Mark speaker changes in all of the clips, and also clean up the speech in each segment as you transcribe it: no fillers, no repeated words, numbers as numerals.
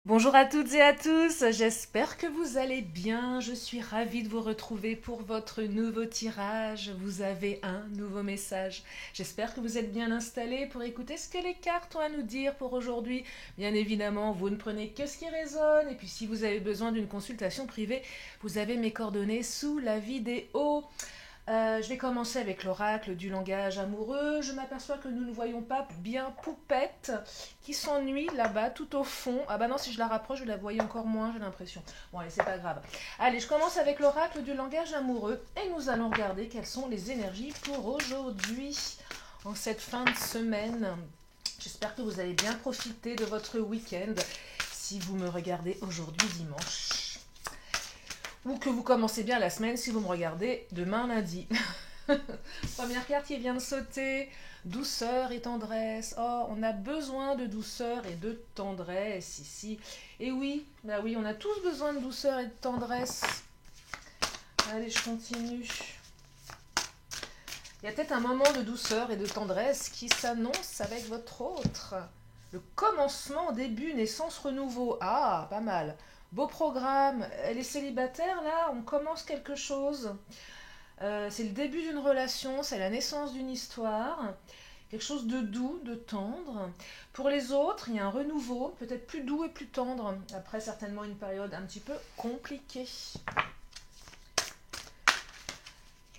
Speaker 1: Bonjour à toutes et à tous, j'espère que vous allez bien. Je suis ravie de vous retrouver pour votre nouveau tirage. Vous avez un nouveau message. J'espère que vous êtes bien installés pour écouter ce que les cartes ont à nous dire pour aujourd'hui. Bien évidemment, vous ne prenez que ce qui résonne. Et puis si vous avez besoin d'une consultation privée, vous avez mes coordonnées sous la vidéo. Je vais commencer avec l'oracle du langage amoureux. Je m'aperçois que nous ne voyons pas bien Poupette qui s'ennuie là-bas tout au fond. Ah bah non, si je la rapproche, je la voyais encore moins, j'ai l'impression. Bon allez, c'est pas grave. Allez, je commence avec l'oracle du langage amoureux et nous allons regarder quelles sont les énergies pour aujourd'hui, en cette fin de semaine. J'espère que vous avez bien profité de votre week-end si vous me regardez aujourd'hui dimanche. Ou que vous commencez bien la semaine si vous me regardez demain lundi. Première carte qui vient de sauter, douceur et tendresse. Oh, on a besoin de douceur et de tendresse ici. Et oui, bah oui, on a tous besoin de douceur et de tendresse. Allez, je continue. Il y a peut-être un moment de douceur et de tendresse qui s'annonce avec votre autre. Le commencement, début, naissance, renouveau. Ah, pas mal. Beau programme. Les célibataires, là, on commence quelque chose. C'est le début d'une relation, c'est la naissance d'une histoire. Quelque chose de doux, de tendre. Pour les autres, il y a un renouveau, peut-être plus doux et plus tendre. Après, certainement une période un petit peu compliquée.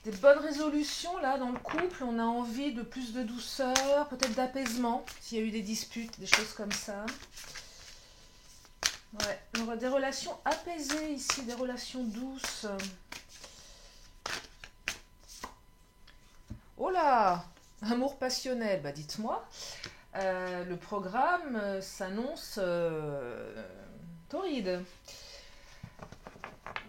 Speaker 1: Des bonnes résolutions, là, dans le couple. On a envie de plus de douceur, peut-être d'apaisement, s'il y a eu des disputes, des choses comme ça. Ouais, on aura des relations apaisées ici, des relations douces. Oh là, amour passionnel, bah dites-moi. Le programme s'annonce torride.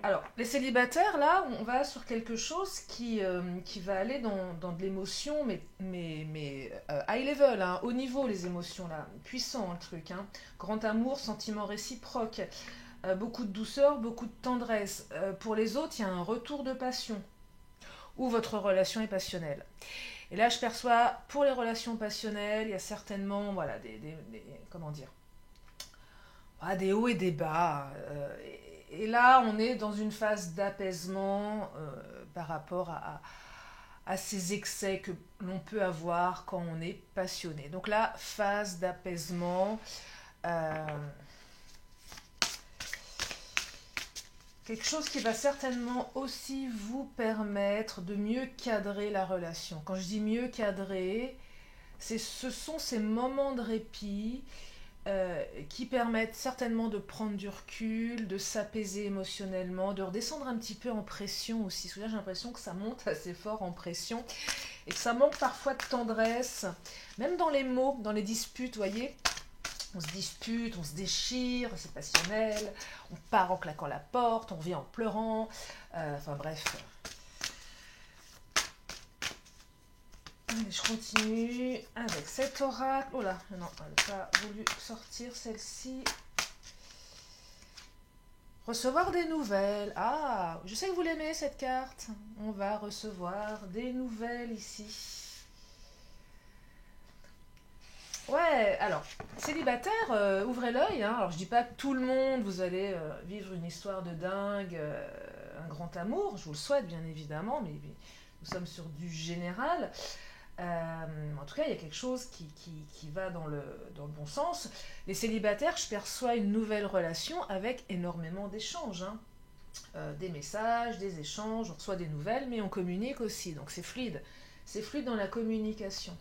Speaker 1: Alors, les célibataires, là, on va sur quelque chose qui va aller dans de l'émotion, mais high level, hein, haut niveau, les émotions, là. Puissant, le truc. Hein. Grand amour, sentiment réciproque. Beaucoup de douceur, beaucoup de tendresse. Pour les autres, il y a un retour de passion. Ou votre relation est passionnelle. Et là, je perçois, pour les relations passionnelles, il y a certainement, voilà, comment dire, des hauts et des bas. Et là, on est dans une phase d'apaisement par rapport à ces excès que l'on peut avoir quand on est passionné. Donc là, phase d'apaisement. euh, Quelque chose qui va certainement aussi vous permettre de mieux cadrer la relation. Quand je dis mieux cadrer, ce sont ces moments de répit qui permettent certainement de prendre du recul, de s'apaiser émotionnellement, de redescendre un petit peu en pression aussi. Parce que là, j'ai l'impression que ça monte assez fort en pression et que ça manque parfois de tendresse, même dans les mots, dans les disputes, vous voyez. On se dispute, on se déchire, c'est passionnel, on part en claquant la porte, on revient en pleurant, enfin bref. Allez, je continue avec cet oracle. Oh là, non, elle n'a pas voulu sortir celle-ci. Recevoir des nouvelles. Ah, je sais que vous l'aimez cette carte. On va recevoir des nouvelles ici. Ouais, alors, célibataire, ouvrez l'œil. Hein. Alors, je dis pas que tout le monde, vous allez vivre une histoire de dingue, un grand amour. Je vous le souhaite, bien évidemment, mais nous sommes sur du général. En tout cas, il y a quelque chose qui va dans le bon sens. Les célibataires, je perçois une nouvelle relation avec énormément d'échanges. Hein. Des messages, des échanges, on reçoit des nouvelles, mais on communique aussi. Donc, c'est fluide. C'est fluide dans la communication.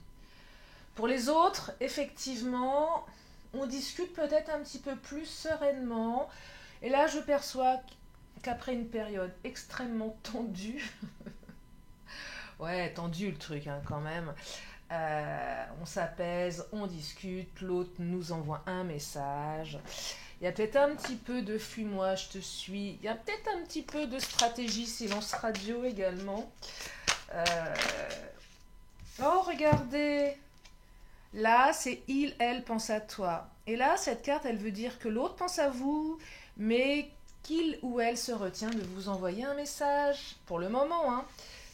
Speaker 1: Pour les autres, effectivement, on discute peut-être un petit peu plus sereinement. Et là, je perçois qu'après une période extrêmement tendue, ouais, tendu le truc hein, quand même, on s'apaise, on discute, l'autre nous envoie un message. Il y a peut-être un petit peu de fuis-moi, je te suis. Il y a peut-être un petit peu de stratégie silence radio également. Euh... Oh, regardez! Là, c'est il, elle pense à toi. Et là, cette carte, elle veut dire que l'autre pense à vous, mais qu'il ou elle se retient de vous envoyer un message. Pour le moment, hein.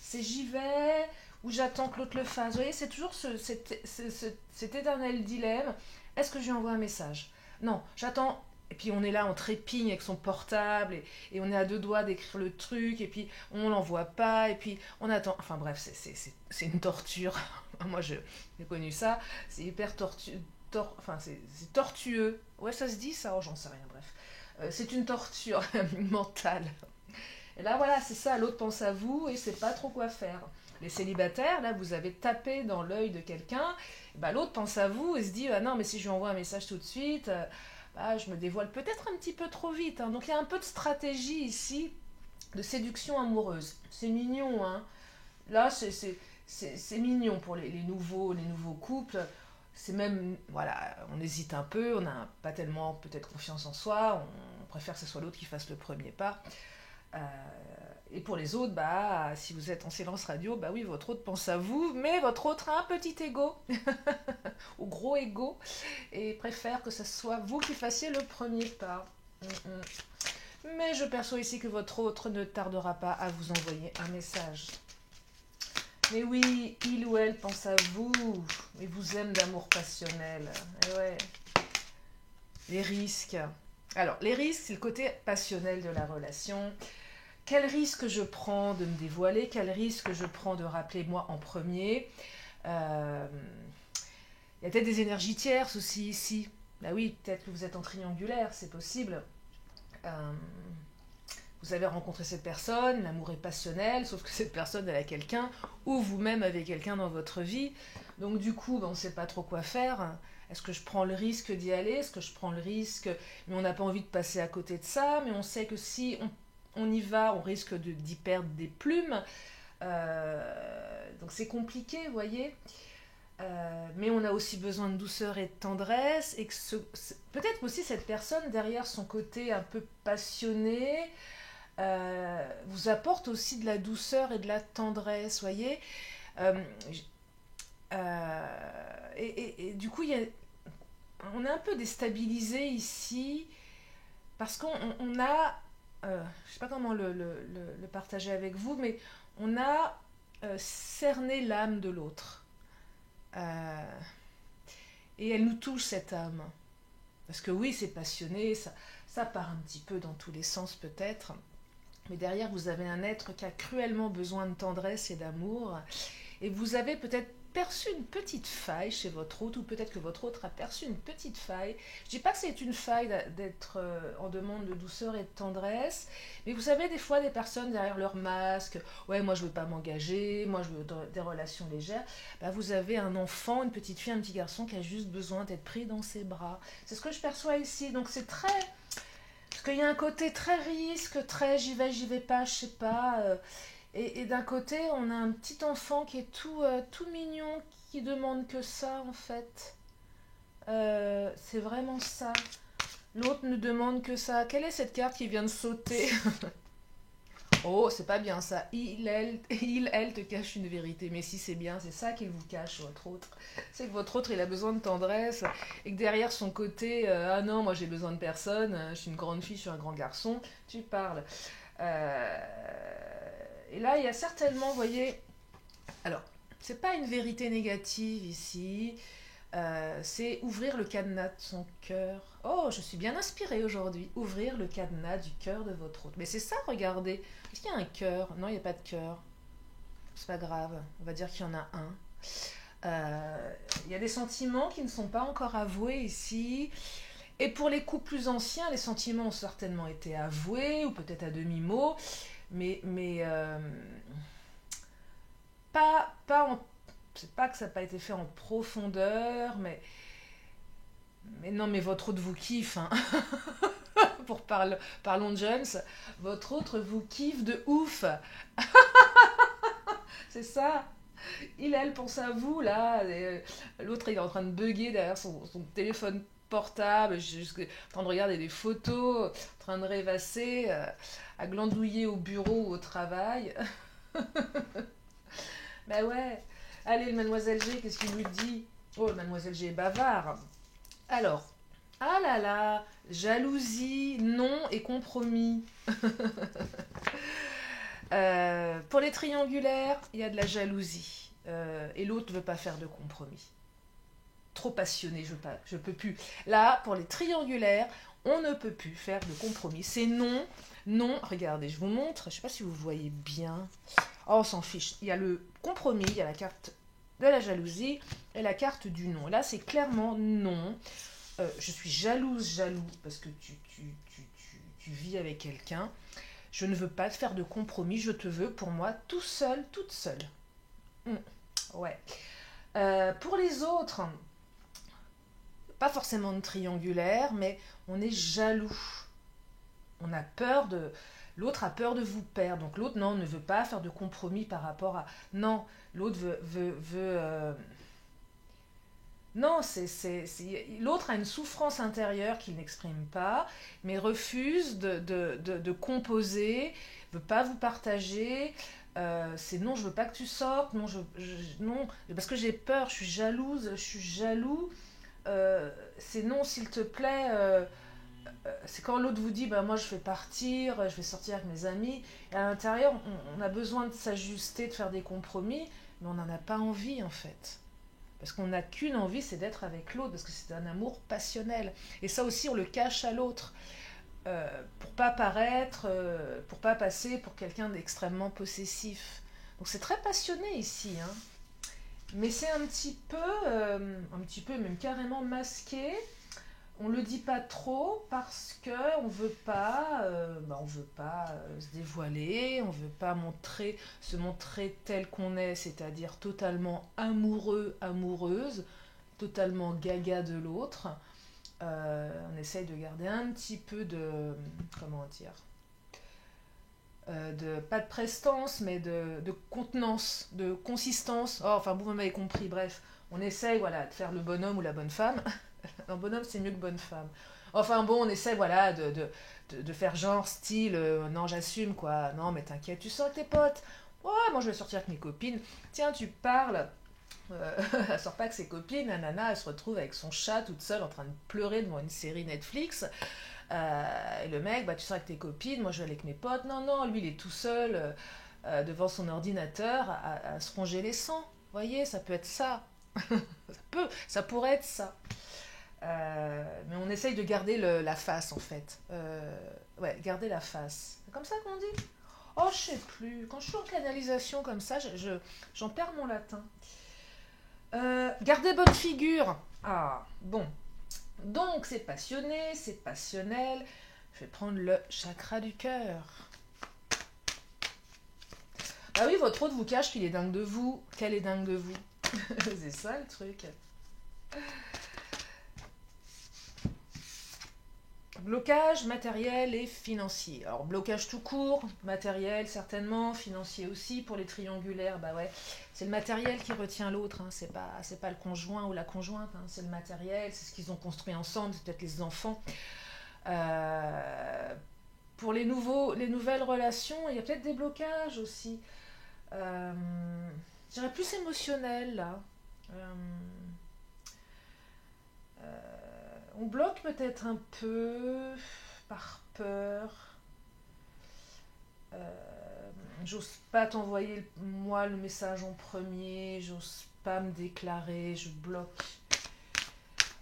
Speaker 1: C'est j'y vais ou j'attends que l'autre le fasse. Vous voyez, c'est toujours cet éternel dilemme. Est-ce que je lui envoie un message? Non, j'attends. et puis on est là, on trépigne avec son portable, et on est à deux doigts d'écrire le truc, et puis on l'envoie pas, et puis on attend. Enfin bref, c'est une torture. Moi, j'ai connu ça. C'est hyper enfin, c'est tortueux. Ouais, ça se dit ça? Oh, j'en sais rien, bref. C'est une torture mentale. Et là, voilà, c'est ça, l'autre pense à vous et sait pas trop quoi faire. Les célibataires, là, vous avez tapé dans l'œil de quelqu'un, bah, l'autre pense à vous et se dit, ah non, mais si je lui envoie un message tout de suite, bah, je me dévoile peut-être un petit peu trop vite, hein. Donc il y a un peu de stratégie ici, de séduction amoureuse. C'est mignon, hein. Là, c'est mignon pour les nouveaux couples. C'est même, voilà, on hésite un peu, on n'a pas tellement peut-être confiance en soi, on préfère que ce soit l'autre qui fasse le premier pas. Euh, et pour les autres, bah, si vous êtes en silence radio, bah oui, votre autre pense à vous, mais votre autre a un petit ego, ou gros ego, et préfère que ce soit vous qui fassiez le premier pas. Mais je perçois ici que votre autre ne tardera pas à vous envoyer un message. Mais oui, il ou elle pense à vous, et vous aime d'amour passionnel. Et ouais, les risques. Alors, les risques, c'est le côté passionnel de la relation. Quel risque je prends de me dévoiler? Quel risque je prends de rappeler moi en premier? Il y a peut-être des énergies tierces aussi ici. Bah oui, peut-être que vous êtes en triangulaire, c'est possible. Euh, Vous avez rencontré cette personne, l'amour est passionnel, sauf que cette personne, elle a quelqu'un, ou vous-même avez quelqu'un dans votre vie. Donc du coup, on ne sait pas trop quoi faire. Est-ce que je prends le risque d'y aller? Est-ce que je prends le risque? Mais on n'a pas envie de passer à côté de ça, mais on sait que si on y va, on risque d'y perdre des plumes. Donc c'est compliqué, vous voyez. Mais on a aussi besoin de douceur et de tendresse, et que peut-être aussi cette personne, derrière son côté un peu passionné, vous apporte aussi de la douceur et de la tendresse, voyez. Euh, et du coup, on est un peu déstabilisé ici parce qu'on a, je sais pas comment le partager avec vous, mais on a cerné l'âme de l'autre. Euh, et elle nous touche, cette âme. Parce que oui, c'est passionné, ça part un petit peu dans tous les sens peut-être. Mais derrière, vous avez un être qui a cruellement besoin de tendresse et d'amour. Et vous avez peut-être perçu une petite faille chez votre hôte, ou peut-être que votre autre a perçu une petite faille. Je ne dis pas que c'est une faille d'être en demande de douceur et de tendresse, mais vous savez, des fois, des personnes derrière leur masque, ouais, moi je veux pas m'engager, moi je veux des relations légères, bah, vous avez un enfant, une petite fille, un petit garçon qui a juste besoin d'être pris dans ses bras. C'est ce que je perçois ici, donc c'est très... Parce qu'il y a un côté très risque, très j'y vais pas, je sais pas. Et d'un côté, on a un petit enfant qui est tout mignon, qui demande que ça, en fait. C'est vraiment ça. L'autre ne demande que ça. Quelle est cette carte qui vient de sauter? Oh, c'est pas bien ça. Elle te cache une vérité. Mais si c'est bien, c'est ça qu'il vous cache, votre autre. C'est que votre autre, il a besoin de tendresse. Et que derrière son côté, ah non, moi j'ai besoin de personne. Je suis une grande fille, je suis un grand garçon. Tu parles. Euh, et là, il y a certainement, vous voyez... Alors, c'est pas une vérité négative ici. C'est ouvrir le cadenas de son cœur. Oh, je suis bien inspirée aujourd'hui. Ouvrir le cadenas du cœur de votre autre. Mais c'est ça, regardez. Est-ce qu'il y a un cœur? Non, il n'y a pas de cœur. C'est pas grave. On va dire qu'il y en a un. Il y a des sentiments qui ne sont pas encore avoués ici. Et pour les couples plus anciens, les sentiments ont certainement été avoués, ou peut-être à demi-mot. Mais pas en... C'est pas que ça n'a pas été fait en profondeur, mais non, mais votre autre vous kiffe, hein. Parlons de James, votre autre vous kiffe de ouf. C'est ça. Elle pense à vous, là. L'autre, il est en train de bugger derrière son téléphone portable, juste en train de regarder des photos, en train de rêvasser, à glandouiller au bureau ou au travail. Bah ouais. Allez, le mademoiselle G, qu'est-ce qu'il lui dit? Oh, le mademoiselle G est bavard. Alors, ah là là, jalousie, non et compromis. Pour les triangulaires, il y a de la jalousie. Et l'autre ne veut pas faire de compromis. Trop passionné, je peux plus. Là, pour les triangulaires, On ne peut plus faire de compromis. C'est non, non. Regardez, je vous montre. Je ne sais pas si vous voyez bien. Oh, on s'en fiche. Il y a le compromis, il y a la carte de la jalousie et la carte du non. Et là, c'est clairement non. Je suis jaloux, parce que tu vis avec quelqu'un. Je ne veux pas te faire de compromis. Je te veux pour moi tout seul, toute seule. Ouais. Pour les autres, pas forcément de triangulaire, mais on est jaloux. On a peur de... L'autre a peur de vous perdre. Donc l'autre, non, ne veut pas faire de compromis par rapport à... Non, l'autre Non, l'autre a une souffrance intérieure qu'il n'exprime pas, mais refuse de composer, veut pas vous partager. C'est non, je veux pas que tu sortes, non, non, parce que j'ai peur, je suis jalouse, je suis jaloux. C'est non, s'il te plaît. C'est quand l'autre vous dit, bah, moi je vais partir, je vais sortir avec mes amis. Et à l'intérieur, on a besoin de s'ajuster, de faire des compromis, mais on n'en a pas envie en fait. Parce qu'on n'a qu'une envie, c'est d'être avec l'autre, parce que c'est un amour passionnel. Et ça aussi, on le cache à l'autre, pour pas paraître, pour pas passer pour quelqu'un d'extrêmement possessif. Donc c'est très passionné ici, hein. Mais c'est un petit peu, même carrément masqué. On le dit pas trop parce que on veut pas se dévoiler, on veut pas se montrer tel qu'on est, c'est-à-dire totalement amoureux, amoureuse, totalement gaga de l'autre. On essaye de garder un petit peu de, comment dire, pas de prestance, mais de contenance, de consistance. Oh, enfin, vous m'avez compris, bref. On essaye, voilà, de faire le bonhomme ou la bonne femme. Un bonhomme, c'est mieux que bonne femme. Enfin bon, on essaie, voilà, de faire genre, style, non, j'assume, quoi. Non, mais t'inquiète, tu sors avec tes potes. Ouais, moi, je vais sortir avec mes copines. Tiens, tu parles. Elle sort pas avec ses copines. La nana, elle se retrouve avec son chat toute seule en train de pleurer devant une série Netflix. Et le mec, bah, tu sors avec tes copines. Moi, je vais aller avec mes potes. Non, non, lui, il est tout seul devant son ordinateur à se ronger les sangs. Vous voyez, ça peut être ça. Ça pourrait être ça. Mais on essaye de garder la face en fait. Ouais, garder la face. C'est comme ça qu'on dit. Oh, je sais plus. Quand je suis en canalisation comme ça, j'en perds mon latin. Garder bonne figure. Ah, bon. Donc, c'est passionné, c'est passionnel. Je vais prendre le chakra du cœur. Ah oui, votre autre vous cache qu'il est dingue de vous. Qu'elle est dingue de vous. C'est ça le truc. Blocage matériel et financier. Alors blocage tout court, matériel certainement, financier aussi pour les triangulaires, bah ouais, c'est le matériel qui retient l'autre, hein. C'est pas le conjoint ou la conjointe, hein. C'est le matériel, c'est ce qu'ils ont construit ensemble, c'est peut-être les enfants. Pour les nouvelles relations, il y a peut-être des blocages aussi. Je dirais plus émotionnel là. On bloque peut-être un peu par peur. J'ose pas t'envoyer moi le message en premier, j'ose pas me déclarer, je bloque.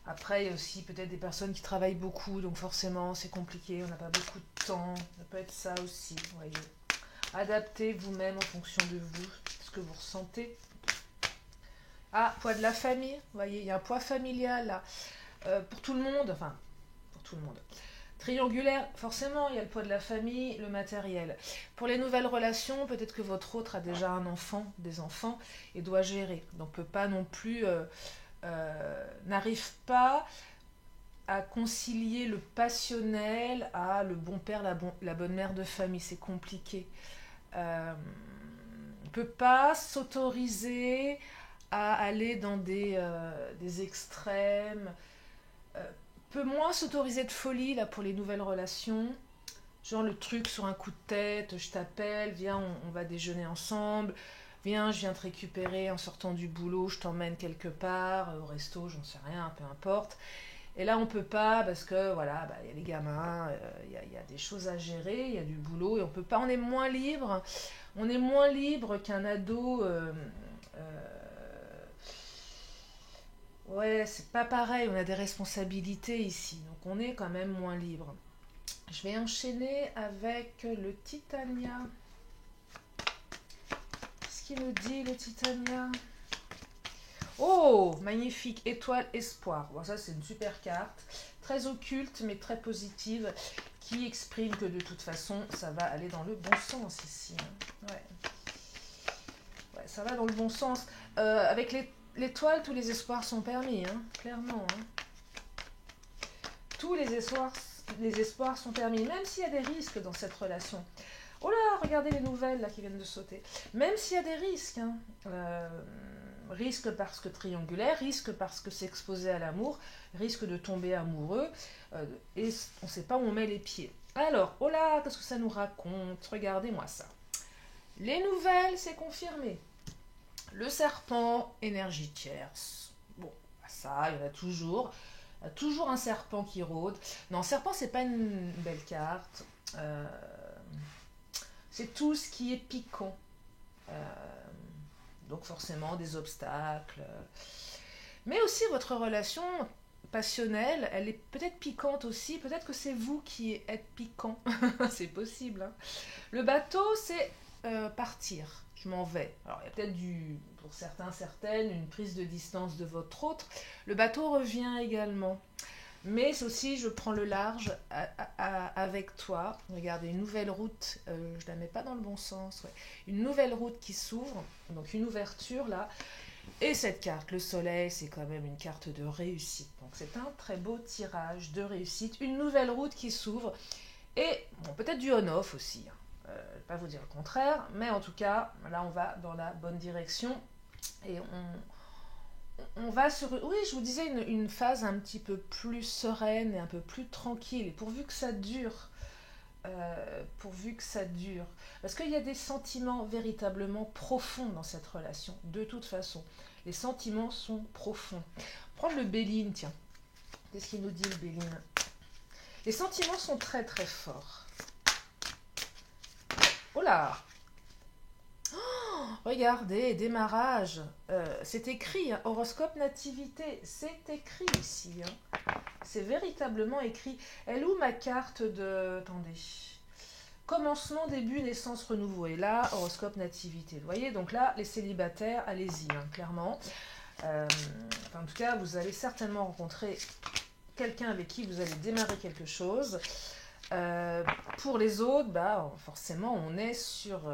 Speaker 1: Après, il y a aussi peut-être des personnes qui travaillent beaucoup, donc forcément c'est compliqué, on n'a pas beaucoup de temps. Ça peut être ça aussi, voyez. Adaptez vous-même en fonction de vous, ce que vous ressentez. Ah, poids de la famille, vous voyez, il y a un poids familial là. Pour tout le monde, enfin, pour tout le monde. Triangulaire, forcément, il y a le poids de la famille, le matériel. Pour les nouvelles relations, peut-être que votre autre a déjà un enfant, des enfants, et doit gérer. Donc, peut pas non plus, n'arrive pas à concilier le passionnel à le bon père, la bonne mère de famille. C'est compliqué. Ne peut pas s'autoriser à aller dans des extrêmes. Peut moins s'autoriser de folie là pour les nouvelles relations, genre le truc sur un coup de tête, je t'appelle, viens on va déjeuner ensemble, viens je viens te récupérer en sortant du boulot, je t'emmène quelque part, au resto, j'en sais rien, peu importe. Et là on peut pas parce que voilà, bah, y a les gamins, y a des choses à gérer, il y a du boulot et on peut pas, on est moins libre qu'un ado Ouais, c'est pas pareil, on a des responsabilités ici, donc on est quand même moins libre. Je vais enchaîner avec le Titania. Qu'est-ce qu'il nous dit le Titania? Oh, magnifique, étoile espoir. Bon, ça c'est une super carte, très occulte mais très positive, qui exprime que de toute façon ça va aller dans le bon sens ici, hein. Ouais. Ouais, ça va dans le bon sens. Avec l'étoile, tous les espoirs sont permis, hein, clairement, hein. Tous les espoirs sont permis, même s'il y a des risques dans cette relation. Oh là, regardez les nouvelles là qui viennent de sauter. Même s'il y a des risques, hein. Risque parce que triangulaire, risque parce que c'est exposé à l'amour, risque de tomber amoureux, et on ne sait pas où on met les pieds. Alors, oh là, qu'est-ce que ça nous raconte? Regardez-moi ça. Les nouvelles, c'est confirmé. Le serpent, énergie tierce. Bon, ça, il y en a toujours. Il y a toujours un serpent qui rôde. Non, serpent, c'est pas une belle carte. Euh, c'est tout ce qui est piquant. Euh, donc forcément des obstacles. Mais aussi votre relation passionnelle, elle est peut-être piquante aussi. Peut-être que c'est vous qui êtes piquant. C'est possible, hein. Le bateau, c'est partir. Je m'en vais. Alors, il y a peut-être pour certains, certaines, une prise de distance de votre autre. Le bateau revient également. Mais c'est aussi, je prends le large avec toi. Regardez, une nouvelle route. Je la mets pas dans le bon sens. Ouais. Une nouvelle route qui s'ouvre. Donc, une ouverture là. Et cette carte, le soleil, c'est quand même une carte de réussite. Donc, c'est un très beau tirage de réussite. Une nouvelle route qui s'ouvre. Et bon, peut-être du on-off aussi, hein. Je ne vais pas vous dire le contraire, mais en tout cas, là, on va dans la bonne direction. Et on va sur, oui, je vous disais, une phase un petit peu plus sereine et un peu plus tranquille. Et pourvu que ça dure, pourvu que ça dure. Parce qu'il y a des sentiments véritablement profonds dans cette relation, de toute façon. Les sentiments sont profonds. Prendre le Béline, tiens. Qu'est-ce qu'il nous dit le Béline? Les sentiments sont très très forts. Oh là! Regardez, démarrage. C'est écrit, hein, horoscope nativité. C'est écrit ici, hein. C'est véritablement écrit. Elle est où ma carte de... Attendez. Commencement, début, naissance, renouveau. Et là, horoscope nativité. Vous voyez, donc là, les célibataires, allez-y, hein, clairement. En tout cas, vous allez certainement rencontrer quelqu'un avec qui vous allez démarrer quelque chose. Pour les autres, bah, forcément, on est sur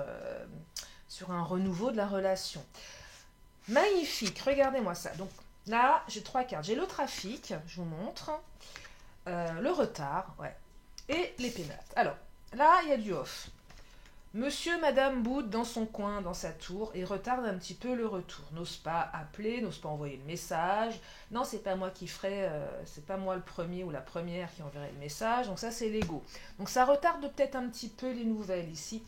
Speaker 1: un renouveau de la relation. Magnifique, regardez-moi ça. Donc là, j'ai 3 cartes. J'ai le trafic, je vous montre, le retard, ouais, et les pénates. Alors, là, il y a du off. Monsieur, madame boude dans son coin, dans sa tour, et retarde un petit peu le retour. N'ose pas appeler, n'ose pas envoyer le message. Non, c'est pas moi qui ferai, c'est pas moi le premier ou la première qui enverrai le message. Donc ça, c'est l'ego. Donc ça retarde peut-être un petit peu les nouvelles ici.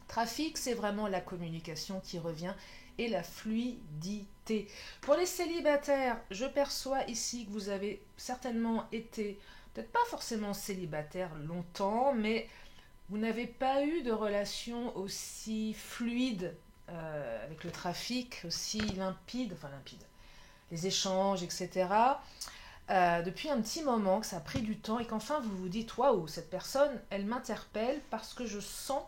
Speaker 1: Trafic, c'est vraiment la communication qui revient et la fluidité. Pour les célibataires, je perçois ici que vous avez certainement été, peut-être pas forcément célibataire longtemps, mais vous n'avez pas eu de relation aussi fluide avec le trafic, aussi limpide, enfin limpide, les échanges, etc. Depuis un petit moment, que ça a pris du temps et qu'enfin vous vous dites waouh, cette personne, elle m'interpelle parce que je sens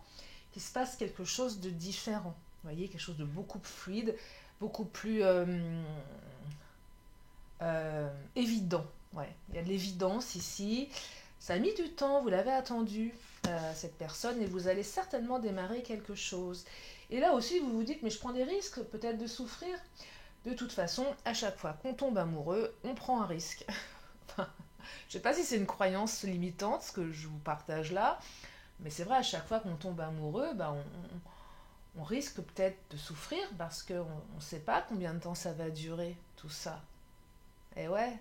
Speaker 1: qu'il se passe quelque chose de différent. Vous voyez, quelque chose de beaucoup plus fluide, beaucoup plus évident. Ouais, il y a de l'évidence ici. Ça a mis du temps, vous l'avez attendu, cette personne, et vous allez certainement démarrer quelque chose. Et là aussi, vous vous dites, mais je prends des risques, peut-être de souffrir. De toute façon, à chaque fois qu'on tombe amoureux, on prend un risque. Je ne sais pas si c'est une croyance limitante, ce que je vous partage là, mais c'est vrai, à chaque fois qu'on tombe amoureux, bah on risque peut-être de souffrir parce qu'on ne sait pas combien de temps ça va durer, tout ça. Et ouais,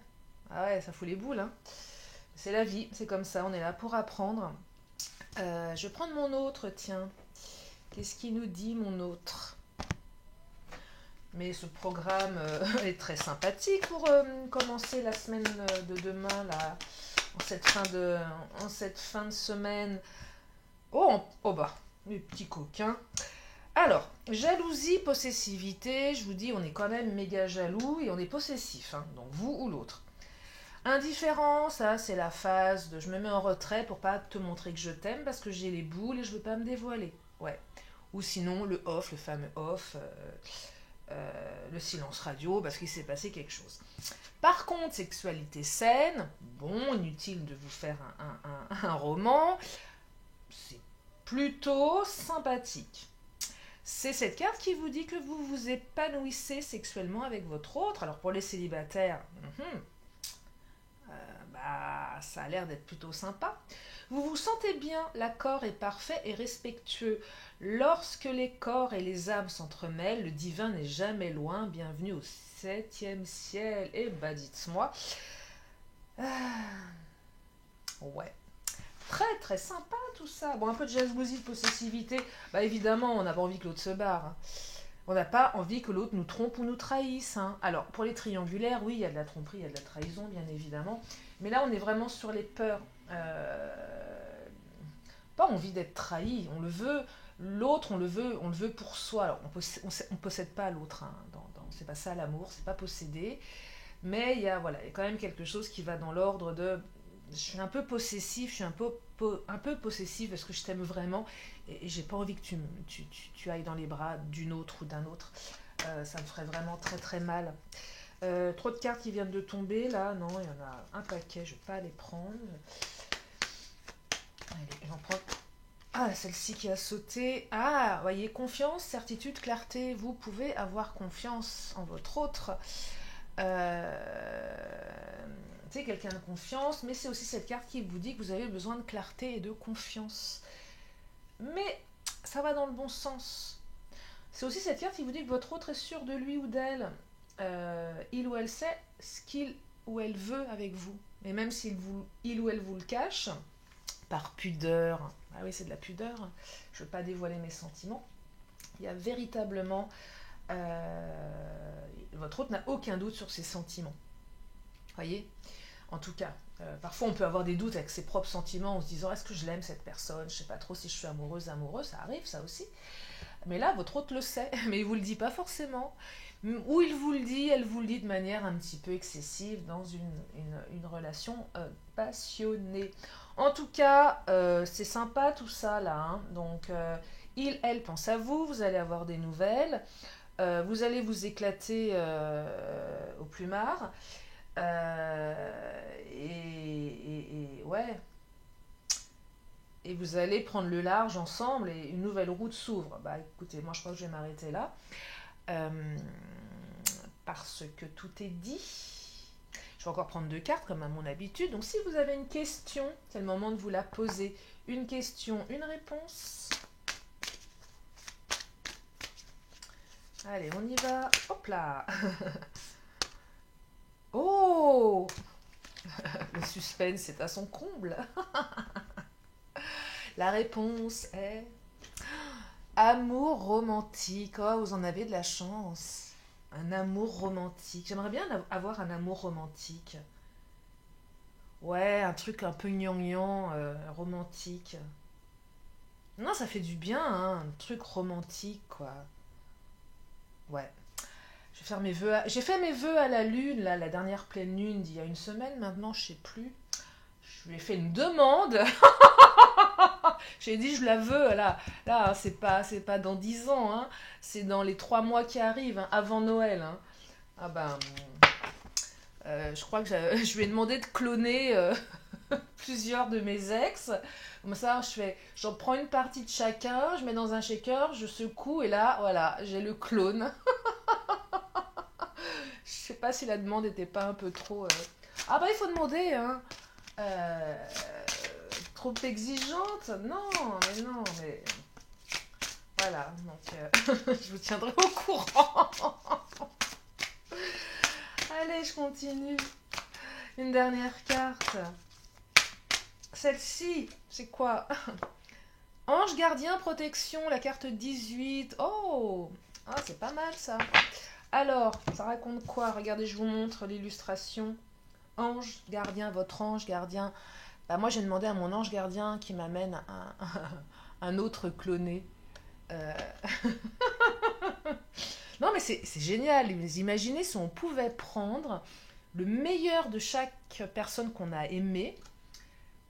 Speaker 1: ah ouais, ça fout les boules, hein. C'est la vie, c'est comme ça, on est là pour apprendre. Je vais prendre mon autre, tiens. Qu'est-ce qu'il nous dit, mon autre? Mais ce programme est très sympathique pour commencer la semaine de demain, là, en cette fin de semaine. Oh, oh bah, les petits coquins. Alors, jalousie, possessivité, je vous dis, on est quand même méga jaloux et on est possessif, hein, donc vous ou l'autre. Indifférent, ça c'est la phase de je me mets en retrait pour pas te montrer que je t'aime parce que j'ai les boules et je veux pas me dévoiler. Ouais. Ou sinon le off, le fameux off, le silence radio parce qu'il s'est passé quelque chose. Par contre, sexualité saine, bon, inutile de vous faire un roman, c'est plutôt sympathique. C'est cette carte qui vous dit que vous vous épanouissez sexuellement avec votre autre. Alors pour les célibataires, ça a l'air d'être plutôt sympa. Vous vous sentez bien, l'accord est parfait et respectueux. Lorsque les corps et les âmes s'entremêlent, le divin n'est jamais loin. Bienvenue au 7e ciel. Eh bah dites-moi. Ah, ouais. Très très sympa tout ça. Bon, un peu de jalousie, de possessivité. Bah évidemment, on n'a pas envie que l'autre se barre, hein. On n'a pas envie que l'autre nous trompe ou nous trahisse, hein. Alors, pour les triangulaires, oui, il y a de la tromperie, il y a de la trahison, bien évidemment. Mais là, on est vraiment sur les peurs. Pas envie d'être trahi, on le veut. L'autre, on le veut pour soi. Alors, on possède pas l'autre, hein. C'est pas ça l'amour, c'est pas posséder. Mais voilà, il y a quand même quelque chose qui va dans l'ordre de je suis un peu possessif, je suis un peu possessif parce que je t'aime vraiment et j'ai pas envie que tu ailles dans les bras d'une autre ou d'un autre. Ça me ferait vraiment très très mal. Trop de cartes qui viennent de tomber là, non, il y en a un paquet, je vais pas les prendre. Allez, j'en prends. Ah, celle-ci qui a sauté. Ah, voyez, confiance, certitude, clarté. Vous pouvez avoir confiance en votre autre. C'est quelqu'un de confiance, mais c'est aussi cette carte qui vous dit que vous avez besoin de clarté et de confiance. Mais ça va dans le bon sens. C'est aussi cette carte qui vous dit que votre autre est sûr de lui ou d'elle. Il ou elle sait ce qu'il ou elle veut avec vous. Et même il ou elle vous le cache, par pudeur, ah oui c'est de la pudeur, je ne veux pas dévoiler mes sentiments, il y a véritablement... votre autre n'a aucun doute sur ses sentiments. Voyez, en tout cas, parfois on peut avoir des doutes avec ses propres sentiments en se disant est-ce que je l'aime cette personne, je sais pas trop si je suis amoureuse, amoureux, ça arrive ça aussi. Mais là, votre autre le sait, mais il vous le dit pas forcément. Ou il vous le dit, elle vous le dit de manière un petit peu excessive dans une relation passionnée. En tout cas, c'est sympa tout ça là, hein. Donc, elle pense à vous, vous allez avoir des nouvelles, vous allez vous éclater au plumard. Ouais. Et vous allez prendre le large ensemble et une nouvelle route s'ouvre. Bah écoutez, moi je crois que je vais m'arrêter là. Parce que tout est dit. Je vais encore prendre 2 cartes comme à mon habitude. Donc si vous avez une question, c'est le moment de vous la poser. Une question, une réponse. Allez, on y va. Hop là. Oh, le suspense est à son comble. La réponse est amour romantique. Oh, vous en avez de la chance. Un amour romantique. J'aimerais bien avoir un amour romantique. Ouais, un truc un peu gnangnan, romantique. Non, ça fait du bien, hein, un truc romantique, quoi. Ouais. Je vais faire mes vœux. J'ai fait mes vœux à la lune, là, la dernière pleine lune d'il y a une semaine. Maintenant, je sais plus. Je lui ai fait une demande. J'ai dit je la veux là. Là, c'est pas dans 10 ans, hein. C'est dans les 3 mois qui arrivent, hein, avant Noël, hein. Ah ben, je crois que je lui ai demandé de cloner plusieurs de mes ex. Comme ça, j'en prends une partie de chacun, je mets dans un shaker, je secoue et là, voilà, j'ai le clone. Je sais pas si la demande était pas un peu trop. Ah bah il faut demander, hein. Euh, Trop exigeante? Non, mais voilà. Donc je vous tiendrai au courant. Allez, je continue. Une dernière carte. Celle-ci, c'est quoi? Ange gardien protection, la carte 18. Oh, ah, c'est pas mal ça. Alors, ça raconte quoi? Regardez, je vous montre l'illustration. Ange gardien, votre ange gardien. Bah, moi, j'ai demandé à mon ange gardien qui m'amène un autre cloné. Euh, Non, mais c'est génial. Imaginez si on pouvait prendre le meilleur de chaque personne qu'on a aimée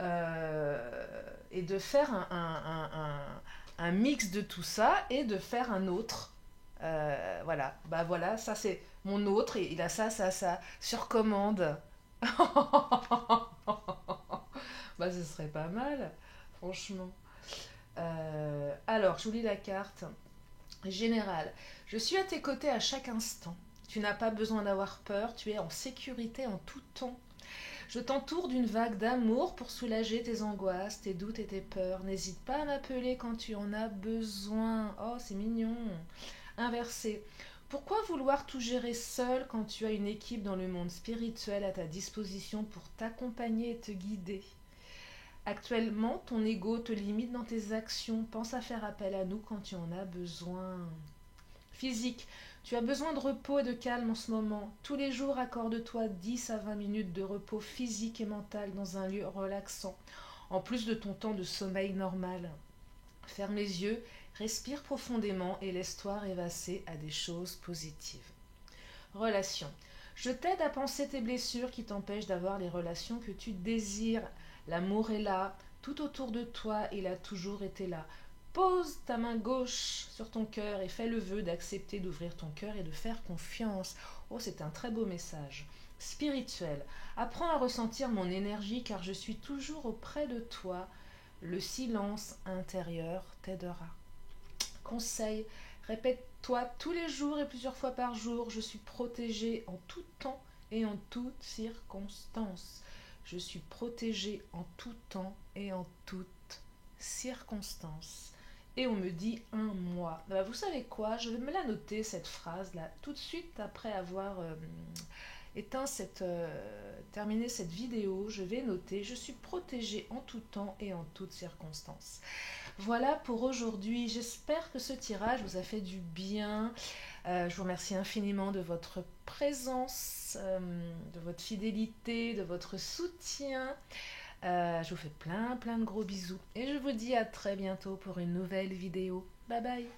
Speaker 1: et de faire un mix de tout ça et de faire un autre. Voilà, bah voilà, ça c'est mon autre, et il a ça, ça, ça, sur commande. Bah ce serait pas mal, franchement. Alors, je vous lis la carte. Général, je suis à tes côtés à chaque instant. Tu n'as pas besoin d'avoir peur, tu es en sécurité en tout temps. Je t'entoure d'une vague d'amour pour soulager tes angoisses, tes doutes et tes peurs. N'hésite pas à m'appeler quand tu en as besoin. Oh, c'est mignon. Inversé. Pourquoi vouloir tout gérer seul quand tu as une équipe dans le monde spirituel à ta disposition pour t'accompagner et te guider? Actuellement, ton ego te limite dans tes actions. Pense à faire appel à nous quand tu en as besoin. Physique. Tu as besoin de repos et de calme en ce moment. Tous les jours, accorde-toi 10 à 20 minutes de repos physique et mental dans un lieu relaxant, en plus de ton temps de sommeil normal. Ferme les yeux, respire profondément et laisse-toi rêvasser à des choses positives. Relation. Je t'aide à penser tes blessures qui t'empêchent d'avoir les relations que tu désires. L'amour est là, tout autour de toi, il a toujours été là. Pose ta main gauche sur ton cœur et fais le vœu d'accepter d'ouvrir ton cœur et de faire confiance. Oh, c'est un très beau message. Spirituel. Apprends à ressentir mon énergie car je suis toujours auprès de toi. Le silence intérieur t'aidera. Conseil. Répète-toi tous les jours et plusieurs fois par jour. Je suis protégée en tout temps et en toutes circonstances. Je suis protégée en tout temps et en toutes circonstances. Et on me dit un mois. Bah, vous savez quoi? Je vais me la noter, cette phrase-là, tout de suite après avoir terminé cette vidéo. Je vais noter, je suis protégée en tout temps et en toutes circonstances. Voilà pour aujourd'hui. J'espère que ce tirage vous a fait du bien. Je vous remercie infiniment de votre présence, de votre fidélité, de votre soutien. Je vous fais plein de gros bisous et je vous dis à très bientôt pour une nouvelle vidéo. Bye bye.